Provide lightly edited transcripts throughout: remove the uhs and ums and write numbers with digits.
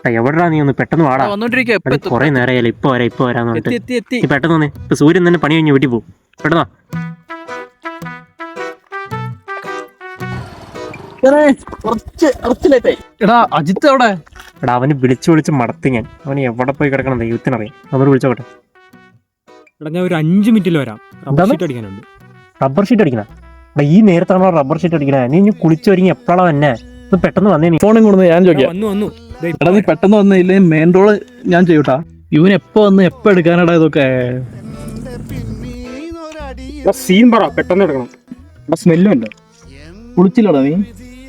എവിടാ നീ ഒന്ന് പെട്ടെന്ന് വാടാ. കൊറേ നേരമായാലും ഇപ്പൊ വരാന്ന് പറഞ്ഞിട്ട് നീ പെട്ടെന്ന് വന്നേ. ഇപ്പൊ സൂര്യൻ തന്നെ പണി കഴിഞ്ഞ് വീട്ടിൽ പോകും. പെട്ടെന്നാ. എടാ അജിത്ത് എവിടെ? എടാ അവന് വിളിച്ച് മടത്തി ഞാൻ. അവന് എവിടെ പോയി കിടക്കണം ദൈവത്തിനറിയാം. അവനോട് വിളിച്ചോട്ടെ. എടാ ഞാൻ ഒരു 5 മിനിറ്റിൽ വരാം. റബ്ബർ ഷീറ്റ് അടിക്കാനുണ്ട്. റബ്ബർ ഷീറ്റ് അടിക്കണ? എടാ ഈ നേരത്താണോ റബ്ബർ ഷീറ്റ് അടിക്കണേ? നീ ഇനി കുളിച്ചൊരുങ്ങി എപ്പോഴാ വന്നെ? പെട്ടെന്ന് വന്നേ. നീ ഫോണും കൊടുന്ന് ഞാൻ ചോദിക്കാം. വന്നു എടാ നീ പെട്ടെന്ന് വന്നില്ലേ? മെയിൻ റോള് ഞാൻ ചെയ്യൂട്ടാ. ഇവൻ എപ്പോ വന്ന് എപ്പോ എടുക്കാനടാ ഇതൊക്കെ? സീൻ പറ, പെട്ടെന്ന് എടുക്കണം. എടാ സ്മെല്ലും ഉണ്ട്. കുളിച്ചില്ലടാ നീ?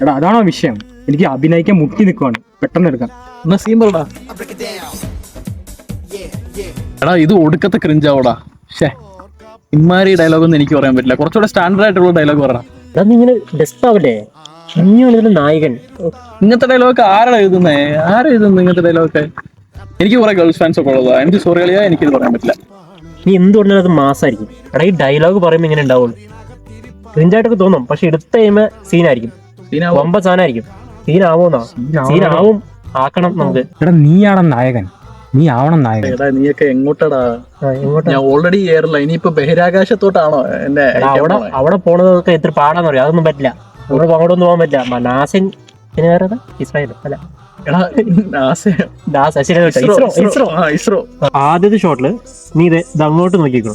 എടാ അതാണോ വിഷയം? എനിക്ക് അഭിനയിക്കാൻ മുട്ടി നിൽക്കുവാണ്. പെട്ടെന്ന് എടുക്കാം. എന്നാ സീൻ പറടാ. എടാ ഇത് ഒടുക്കത്തെ ക്രിഞ്ചാവോടാ. ഷേ ഇമ്മാരി ഡയലോഗൊന്നും എനിക്ക് പറയാൻ പറ്റില്ല. കുറച്ചുകൂടെ സ്റ്റാൻഡേർഡ് ആയിട്ടുള്ള ഡയലോഗ് പറ. എടാ നീ ഇങ്ങനെ ഡെസ്പ് ആവല്ലേ? ഇനിയാണ് നായകൻ. ഇങ്ങനത്തെ ഡയലോഗ് ആരാ എഴുതുന്നേ? ഇങ്ങനത്തെ ഡയലോഗ്? എനിക്ക് കുറെ ഗേൾസ് ഫാൻസ് ഒക്കെ ഉള്ളതാ. എനിക്ക് സോറി കളിയാ, എനിക്കിത് പറയാൻ പറ്റില്ല. നീ എന്ത് പറഞ്ഞാലും അത് മാസായിരിക്കും. എടാ ഈ ഡയലോഗ് പറയുമ്പോൾ ഇങ്ങനെ ഉണ്ടാവുള്ളൂ. ക്രിഞ്ചായിട്ടൊക്കെ തോന്നും, പക്ഷെ എടുത്ത കഴിയുമ്പോ സീനായിരിക്കും. വമ്പ സാധനമായിരിക്കും. സീനാവോന്നാ? സീനാവും. ആക്കണം നമുക്ക്. എടാ നീയാണ് നായകൻ. നീ ആവണം നായകൻ. എടാ നീയൊക്കെ എങ്ങോട്ടാടാ? ഞാൻ ഓൾറെഡി ഏറില്ല. ഇനിയിപ്പോ ബഹിരാകാശത്തോട്ടാണോ എന്നെ? അവിടെ പോണതൊക്കെ എത്ര പാടാന്ന് പറയാം. അതൊന്നും പറ്റില്ല. അവിടെ അങ്ങോട്ടൊന്നും പോകാൻ പറ്റില്ല. നാസിൻ പിന്നെ വേറെ ഇസ്രായേൽ അല്ല. ഇസ്രോ. ആദ്യത്തെ ഷോട്ടില് നീ ഇത് അങ്ങോട്ട് നോക്കിക്കോ.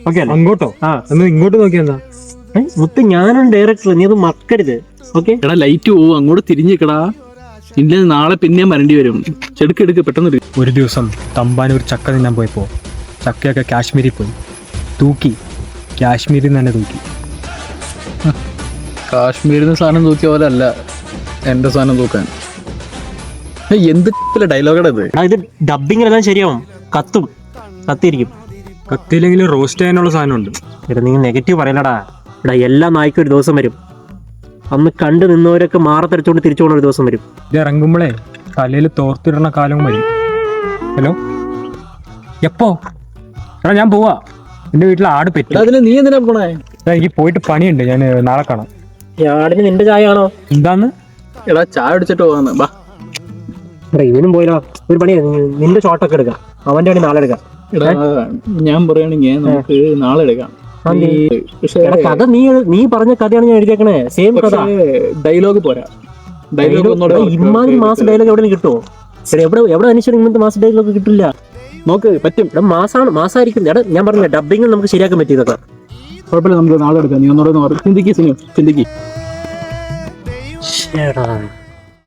ഓക്കെ അല്ലേ? അങ്ങോട്ടോ? ഇങ്ങോട്ട് നോക്കിയെന്താ മുത്ത്? ഞാനാണ് ഡയറക്ടർ. നീ അത് മറക്കരുത്. ഓക്കെ? എടാ ലൈറ്റ് പോവും. അങ്ങോട്ട് തിരിഞ്ഞിക്കടാ. ഇല്ല നാളെ പിന്നെയും വരേണ്ടി വരും. ചെടുക്കെടുക്ക് പെട്ടെന്ന്. ഒരു ദിവസം തമ്പാനൂർ ചക്ക തിന്നാൻ പോയപ്പോ ചക്കയൊക്കെ കാശ്മീരിൽ പോയി. തൂക്കി. കാശ്മീരിൽ നിന്ന് തന്നെ തൂക്കി. കാശ്മീരിൽ നിന്ന് സാധനം തൂക്കിയ പോലെ അല്ല എന്റെ സാധനം തൂക്കാൻ. എന്ത് ഡയലോഗാണ് ഇത്? ഇത് ഡബിങ്ങിലെല്ലാം ശരിയാവും. കത്തിയിരിക്കും. കത്തിയില്ലെങ്കിലും റോസ്റ്റ് ചെയ്യാനുള്ള സാധനമുണ്ട്. എടാ നീ നെഗറ്റീവ് പറയലടാ. എടാ എല്ലാ നായ്ക്കും ഒരു ദിവസം വരും. അന്ന് കണ്ടു നിന്നവരൊക്കെ മാറത്തരച്ചോണ്ട് തിരിച്ചു പോകണ ഒരു ദിവസം വരും. ഇത് ഇറങ്ങുമ്പോഴേ തലയിൽ തോർത്തിടണ കാലവും വരും. ഹലോ എപ്പോ? എടാ ഞാൻ പോവാ. എന്റെ വീട്ടിൽ ആട് പെറ്റി. അതിന് നീ എന്തിനാ പോണേ? എനിക്ക് പോയിട്ട് പണിയുണ്ട്. ഞാൻ നാളെ കാണാം. ആടിന് നിന്റെ ചായ ആണോ? എന്താന്ന്? എടാ ചായ അടിച്ചിട്ട് പോകാന്ന്. ബാ ഇവനും പോയില്ലോ. ഒരു പണി, നിന്റെ ഷോട്ടൊക്കെ എടുക്കാം. അവന്റെ പണി നാളെ എടുക്കാം. എടാ ഞാൻ പറയുകയാണെങ്കിൽ നമുക്ക് നാളെ എടുക്കാം. കഥ നീ പറഞ്ഞ കഥയാണ് ഞാൻ എഴുതിയേക്കണേ. സെയിം കഥ. ഡയലോഗ് പോരാ. ഡയലോഗ് ഇമാതിരി മാസ് ഡയലോഗ് എവിടെ കിട്ടുമോ? എവിടെ അന്വേഷിച്ചാലും ഇങ്ങനത്തെ മാസ് ഡയലോഗ് കിട്ടില്ല. നോക്ക് പറ്റും. മാസമായിരിക്കും. എടാ ഞാൻ പറഞ്ഞില്ല, ഡബിങ് നമുക്ക് ശരിയാക്കാൻ പറ്റിയതൊക്കെ. കുഴപ്പമില്ല, നമുക്ക് നാളെ എടുക്കാം. നീ ഒന്നോടെ ചിന്തിക്ക്.